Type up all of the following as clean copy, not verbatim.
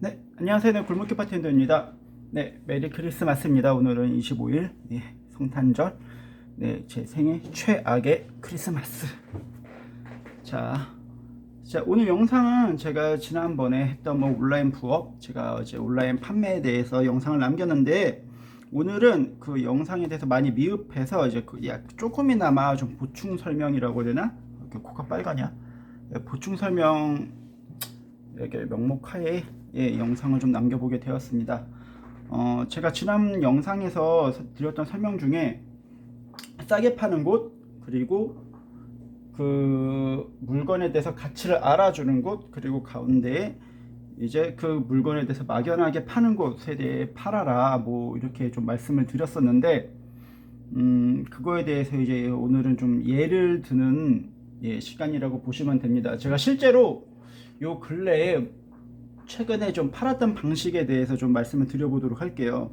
네, 안녕하세요. 네, 굴목기 파트너입니다. 네, 메리 크리스마스입니다. 오늘은 25일, 성탄절, 제 생애 최악의 크리스마스. 자, 오늘 영상은 제가 지난번에 했던 온라인 부업, 제가 이제 온라인 판매에 대해서 영상을 남겼는데, 오늘은 그 영상에 대해서 많이 미흡해서 이제 조금이나마 좀 보충 설명이라고 해야 되나? 이렇게 코가 빨가냐? 보충 설명 이렇게 명목하에 영상을 좀 남겨보게 되었습니다. 제가 지난 영상에서 드렸던 설명 중에 싸게 파는 곳, 그리고 그 물건에 대해서 가치를 알아주는 곳, 그리고 가운데에 이제 그 물건에 대해서 막연하게 파는 곳에 대해 팔아라, 뭐 이렇게 좀 말씀을 드렸었는데, 그거에 대해서 이제 오늘은 좀 예를 드는 시간이라고 보시면 됩니다. 제가 실제로 요 근래에 최근에 좀 팔았던 방식에 대해서 좀 말씀을 드려보도록 할게요.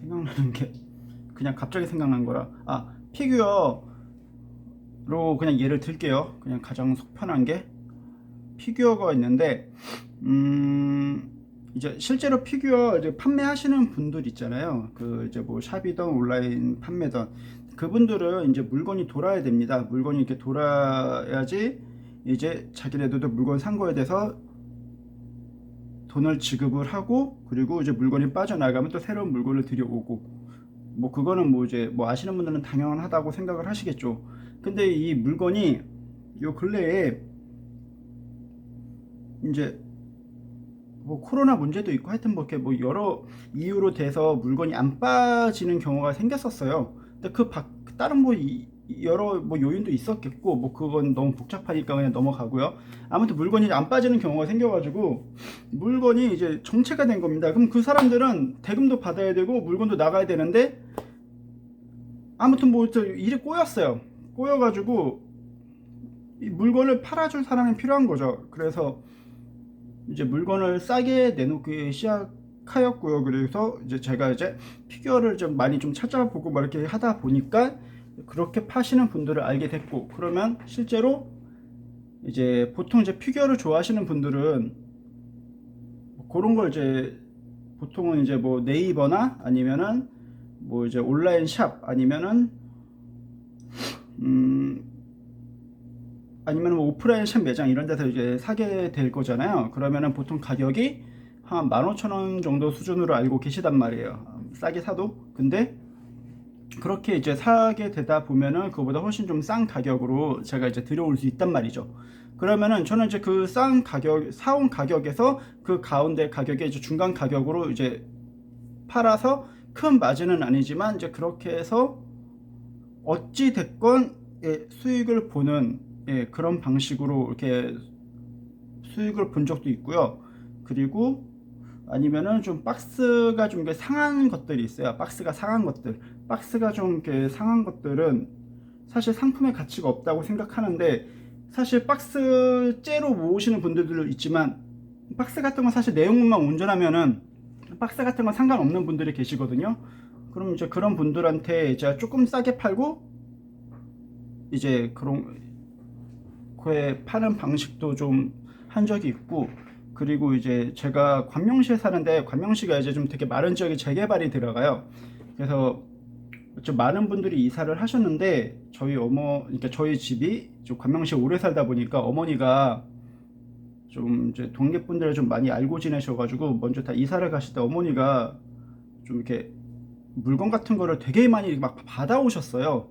생각나는 게 그냥 갑자기 생각난 거라. 피규어로 그냥 예를 들게요. 그냥 가장 속편한 게 피규어가 있는데, 이제 실제로 피규어 이제 판매하시는 분들 있잖아요. 그 이제 뭐 샵이든 온라인 판매든 그분들은 이제 물건이 돌아야 됩니다. 물건이 이렇게 돌아야지 이제 자기네들도 물건 산 거에 대해서 돈을 지급을 하고, 그리고 이제 물건이 빠져나가면 또 새로운 물건을 들여오고, 뭐 그거는 뭐 이제 뭐 아시는 분들은 당연하다고 생각을 하시겠죠. 근데 이 물건이 요 근래에 이제 뭐 코로나 문제도 있고 하여튼 뭐 이렇게 뭐 여러 이유로 돼서 물건이 안 빠지는 경우가 생겼었어요. 근데 다른 뭐 여러 뭐 요인도 있었겠고, 뭐 그건 너무 복잡하니까 그냥 넘어가고요. 아무튼 물건이 안 빠지는 경우가 생겨가지고 물건이 이제 정체가 된 겁니다. 그럼 그 사람들은 대금도 받아야 되고 물건도 나가야 되는데, 아무튼 뭐 일이 꼬였어요. 꼬여가지고 이 물건을 팔아줄 사람이 필요한 거죠. 그래서 이제 물건을 싸게 내놓기 시작하였고요. 그래서 이제 제가 이제 피규어를 좀 많이 좀 찾아보고 막 이렇게 하다 보니까 그렇게 파시는 분들을 알게 됐고, 그러면 실제로 이제 보통 이제 피규어를 좋아하시는 분들은 그런 걸 이제 보통은 이제 뭐 네이버나 아니면은 뭐 이제 온라인 샵 음 아니면 뭐 오프라인 샵 매장 이런 데서 이제 사게 될 거잖아요. 그러면은 보통 가격이 한 15,000원 정도 수준으로 알고 계시단 말이에요. 싸게 사도. 근데 그렇게 이제 사게 되다 보면은 그거보다 훨씬 좀 싼 가격으로 제가 이제 들여올 수 있단 말이죠. 그러면은 저는 이제 그 싼 가격, 사온 가격에서 그 가운데 가격에 이제 중간 가격으로 이제 팔아서 큰 마진은 아니지만 이제 그렇게 해서 어찌 됐건 수익을 보는 그런 방식으로 이렇게 수익을 본 적도 있고요. 그리고 아니면은 좀 박스가 좀 이렇게 상한 것들이 있어요. 박스가 좀 이렇게 상한 것들은 사실 상품의 가치가 없다고 생각하는데, 사실 박스째로 모으시는 분들도 있지만 박스 같은 건 사실 내용물만 온전하면은 박스 같은 건 상관없는 분들이 계시거든요. 그럼 이제 그런 분들한테 이제 조금 싸게 팔고 이제 그런 거에 파는 방식도 좀 한 적이 있고, 그리고 이제 제가 관명시에 사는데 관명시가 이제 좀 되게 마른 지역에 재개발이 들어가요. 그래서 좀 많은 분들이 이사를 하셨는데 그러니까 저희 집이 좀 관명시에 오래 살다 보니까 어머니가 좀 이제 동네분들을 좀 많이 알고 지내셔가지고 먼저 다 이사를 가실 때 어머니가 좀 이렇게 물건 같은 거를 되게 많이 막 받아오셨어요.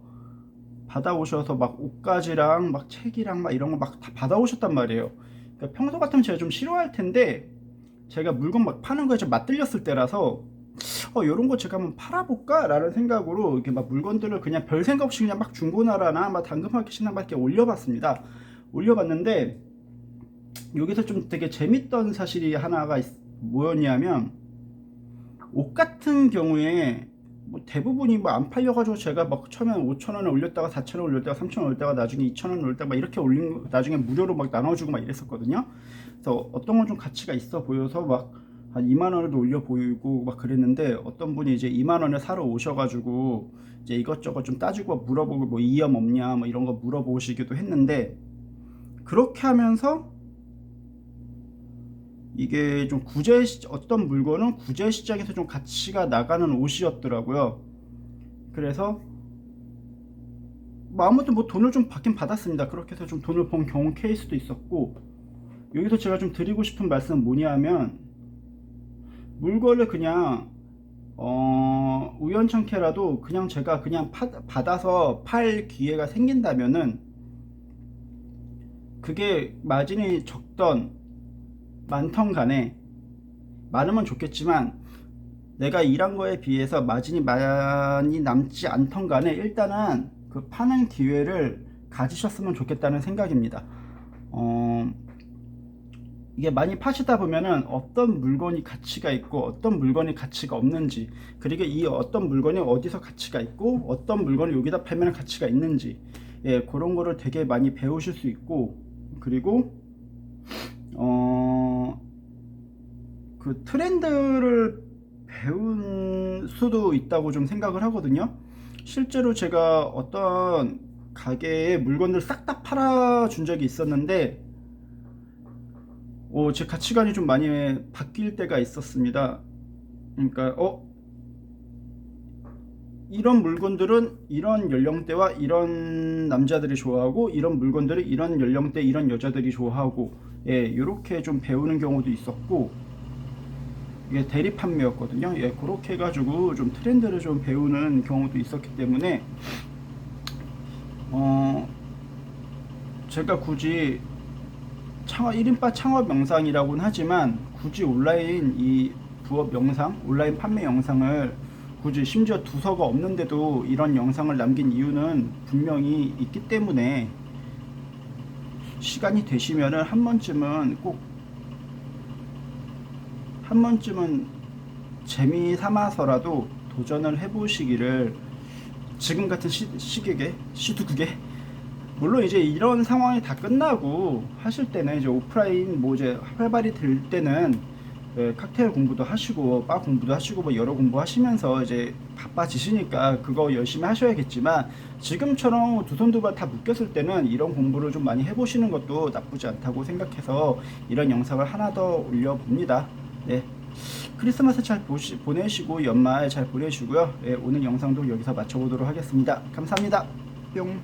받아오셔서 막 옷가지랑 막 책이랑 막 이런 거 막 다 받아오셨단 말이에요. 그러니까 평소 같으면 제가 좀 싫어할 텐데, 제가 물건 막 파는 거에 좀 맞들렸을 때라서 요런 거 제가 한번 팔아볼까? 라는 생각으로 이렇게 막 물건들을 그냥 별 생각 없이 그냥 막 중고나라나 막 당근마켓이나 막 이렇게 올려봤습니다. 올려봤는데 여기서 좀 되게 재밌던 사실이 하나가 뭐였냐면, 옷 같은 경우에 뭐 대부분이 뭐 안 팔려가지고 제가 막 처음엔 5,000원에 올렸다가 4,000원 올렸다가 3,000원 올렸다가 나중에 2,000원 올렸다가 막 이렇게 올린 나중에 무료로 막 나눠주고 막 이랬었거든요. 그래서 어떤 건 좀 가치가 있어 보여서 막 한 2만 원에도 올려 보이고 막 그랬는데, 어떤 분이 이제 2만 원에 사러 오셔가지고 이제 이것저것 좀 따지고 물어보고 뭐 이염 없냐 뭐 이런 거 물어보시기도 했는데, 그렇게 하면서 이게 좀 어떤 물건은 구제 시장에서 좀 가치가 나가는 옷이었더라고요. 그래서 뭐 아무튼 뭐 돈을 좀 받긴 받았습니다. 그렇게 해서 좀 돈을 번 경우 케이스도 있었고, 여기서 제가 좀 드리고 싶은 말씀은 뭐냐 하면, 물건을 그냥 우연찮게라도 그냥 제가 그냥 받아서 팔 기회가 생긴다면은, 그게 마진이 적던 많던 간에, 많으면 좋겠지만 내가 일한 거에 비해서 마진이 많이 남지 않던 간에 일단은 그 파는 기회를 가지셨으면 좋겠다는 생각입니다. 이게 많이 파시다 보면은 어떤 물건이 가치가 있고 어떤 물건이 가치가 없는지, 그리고 이 어떤 물건이 어디서 가치가 있고 어떤 물건을 여기다 팔면 가치가 있는지, 예, 그런 거를 되게 많이 배우실 수 있고, 그리고 그 트렌드를 배운 수도 있다고 좀 생각을 하거든요. 실제로 제가 어떤 가게에 물건을 싹 다 팔아준 적이 있었는데, 제 가치관이 좀 많이 바뀔 때가 있었습니다. 그러니까 이런 물건들은 이런 연령대와 이런 남자들이 좋아하고, 이런 물건들은 이런 연령대 이런 여자들이 좋아하고, 예, 이렇게 좀 배우는 경우도 있었고, 이게 대리 판매였거든요. 예, 그렇게 해가지고 좀 트렌드를 좀 배우는 경우도 있었기 때문에 어 제가 굳이 1인바 창업 영상이라고는 하지만, 굳이 온라인 이 부업 영상, 온라인 판매 영상을 굳이 심지어 두서가 없는데도 이런 영상을 남긴 이유는 분명히 있기 때문에, 시간이 되시면은 한 번쯤은 재미 삼아서라도 도전을 해보시기를, 지금 같은 시국에, 물론 이제 이런 상황이 다 끝나고 하실 때는, 이제 오프라인 뭐 이제 활발히 될 때는, 예, 칵테일 공부도 하시고 바 공부도 하시고 뭐 여러 공부 하시면서 이제 바빠지시니까 그거 열심히 하셔야겠지만, 지금처럼 두 손 두 발 다 묶였을 때는 이런 공부를 좀 많이 해보시는 것도 나쁘지 않다고 생각해서 이런 영상을 하나 더 올려봅니다. 네. 크리스마스 잘 보내시고 연말 잘 보내시고요. 예, 오늘 영상도 여기서 마쳐보도록 하겠습니다. 감사합니다. 뿅.